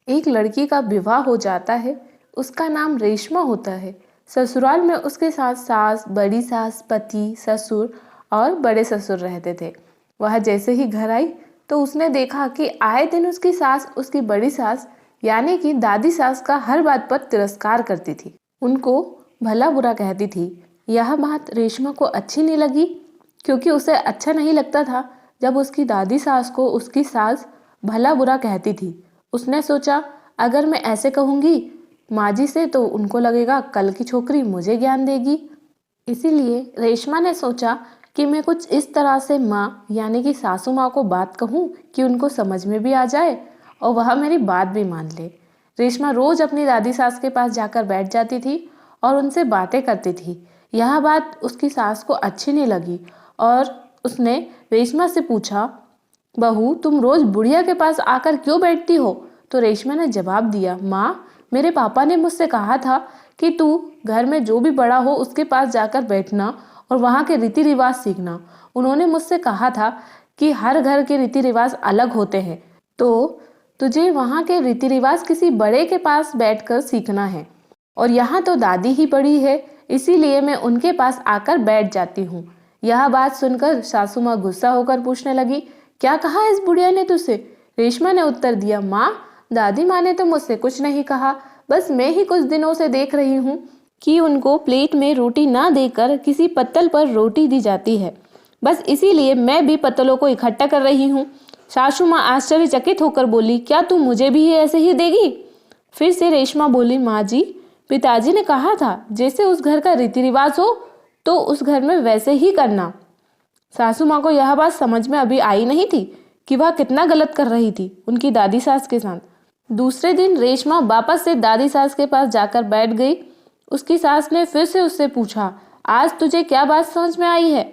एक लड़की का विवाह हो जाता है। उसका नाम रेशमा होता है। ससुराल में उसके साथ सास, बड़ी सास, पति, ससुर और बड़े ससुर रहते थे। वह जैसे ही घर आई तो उसने देखा कि आए दिन उसकी सास, उसकी बड़ी सास यानी कि दादी सास का हर बात पर तिरस्कार करती थी, उनको भला बुरा कहती थी। यह बात रेशमा को अच्छी नहीं लगी, क्योंकि उसे अच्छा नहीं लगता था जब उसकी दादी सास को उसकी सास भला बुरा कहती थी। उसने सोचा, अगर मैं ऐसे कहूँगी माँ जी से तो उनको लगेगा कल की छोकरी मुझे ज्ञान देगी। इसीलिए रेशमा ने सोचा कि मैं कुछ इस तरह से माँ यानी कि सासू माँ को बात कहूँ कि उनको समझ में भी आ जाए और वह मेरी बात भी मान ले। रेशमा रोज अपनी दादी सास के पास जाकर बैठ जाती थी और उनसे बातें करती थी। यह बात उसकी सास को अच्छी नहीं लगी और उसने रेशमा से पूछा, बहू तुम रोज बुढ़िया के पास आकर क्यों बैठती हो? तो रेशमा ने जवाब दिया, माँ मेरे पापा ने मुझसे कहा था कि तू घर में जो भी बड़ा हो उसके पास जाकर बैठना और वहाँ के रीति रिवाज सीखना। उन्होंने मुझसे कहा था कि हर घर के रीति रिवाज अलग होते हैं, तो तुझे वहाँ के रीति रिवाज किसी बड़े के पास बैठकर सीखना है। और यहाँ तो दादी ही बड़ी है, इसीलिए मैं उनके पास आकर बैठ जाती हूँ। यह बात सुनकर सासू माँ गुस्सा होकर पूछने लगी, क्या कहा इस बुढ़िया ने तुझसे? रेशमा ने उत्तर दिया, माँ दादी माँ ने तो मुझसे कुछ नहीं कहा, बस मैं ही कुछ दिनों से देख रही हूँ कि उनको प्लेट में रोटी ना देकर किसी पत्तल पर रोटी दी जाती है, बस इसीलिए मैं भी पत्तलों को इकट्ठा कर रही हूँ। सासू माँ आश्चर्यचकित होकर बोली, क्या तू मुझे भी ऐसे ही देगी? फिर से रेशमा बोली, माँ जी पिताजी ने कहा था जैसे उस घर का रीति रिवाज हो तो उस घर में वैसे ही करना। सासू माँ को यह बात समझ में अभी आई नहीं थी कि वह कितना गलत कर रही थी उनकी दादी सास के साथ। दूसरे दिन रेशमा वापस से दादी सास के पास जाकर बैठ गई। उसकी सास ने फिर से उससे पूछा, आज तुझे क्या बात समझ में आई है?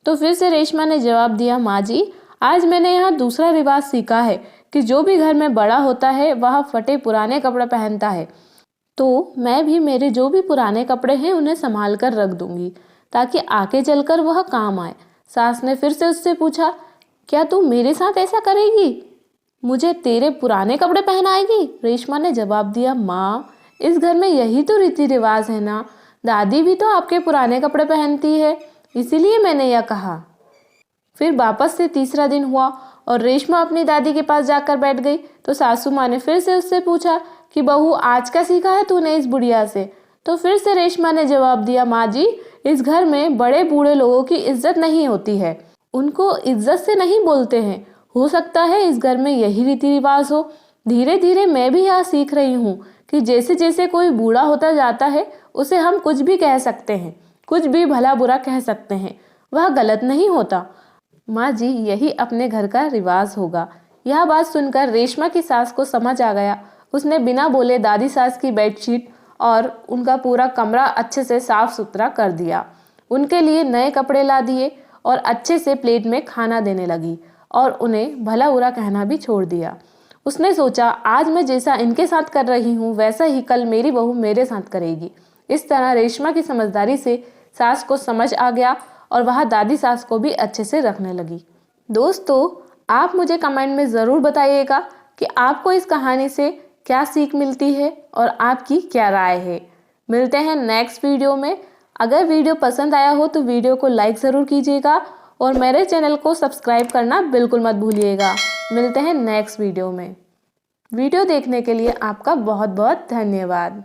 तो फिर से रेशमा ने जवाब दिया, माँ जी आज मैंने यहाँ दूसरा रिवाज सीखा है कि जो भी घर में बड़ा होता है वह फटे पुराने कपड़े पहनता है, तो मैं भी मेरे जो भी पुराने कपड़े हैं उन्हें संभाल कर रख दूंगी ताकि आगे चलकर वह काम आए। सास ने फिर से उससे पूछा, क्या तू मेरे साथ ऐसा करेगी? मुझे तेरे पुराने कपड़े पहनाएगी? रेशमा ने जवाब दिया, माँ इस घर में यही तो रीति रिवाज है ना, दादी भी तो आपके पुराने कपड़े पहनती है, इसीलिए मैंने यह कहा। फिर वापस से तीसरा दिन हुआ और रेशमा अपनी दादी के पास जाकर बैठ गई। तो सासू माँ ने फिर से उससे पूछा कि बहू आज क्या सीखा है तूने इस बुढ़िया से? तो फिर से रेशमा ने जवाब दिया, माँ जी इस घर में बड़े बूढ़े लोगों की इज्जत नहीं होती है, उनको इज्जत से नहीं बोलते हैं। हो सकता है इस घर में यही रीति रिवाज हो। धीरे धीरे मैं भी यह सीख रही हूँ कि जैसे जैसे कोई बूढ़ा होता जाता है उसे हम कुछ भी कह सकते हैं, कुछ भी भला बुरा कह सकते हैं, वह गलत नहीं होता। माँ जी यही अपने घर का रिवाज होगा। यह बात सुनकर रेशमा की सास को समझ आ गया। उसने बिना बोले दादी सास की बेडशीट और उनका पूरा कमरा अच्छे से साफ सुथरा कर दिया, उनके लिए नए कपड़े ला दिए और अच्छे से प्लेट में खाना देने लगी और उन्हें भला बुरा कहना भी छोड़ दिया। उसने सोचा, आज मैं जैसा इनके साथ कर रही हूँ वैसा ही कल मेरी बहू मेरे साथ करेगी। इस तरह रेशमा की समझदारी से सास को समझ आ गया और वह दादी सास को भी अच्छे से रखने लगी। दोस्तों आप मुझे कमेंट में ज़रूर बताइएगा कि आपको इस कहानी से क्या सीख मिलती है और आपकी क्या राय है। मिलते हैं नेक्स्ट वीडियो में। अगर वीडियो पसंद आया हो तो वीडियो को लाइक ज़रूर कीजिएगा और मेरे चैनल को सब्सक्राइब करना बिल्कुल मत भूलिएगा। मिलते हैं नेक्स्ट वीडियो में। वीडियो देखने के लिए आपका बहुत बहुत धन्यवाद।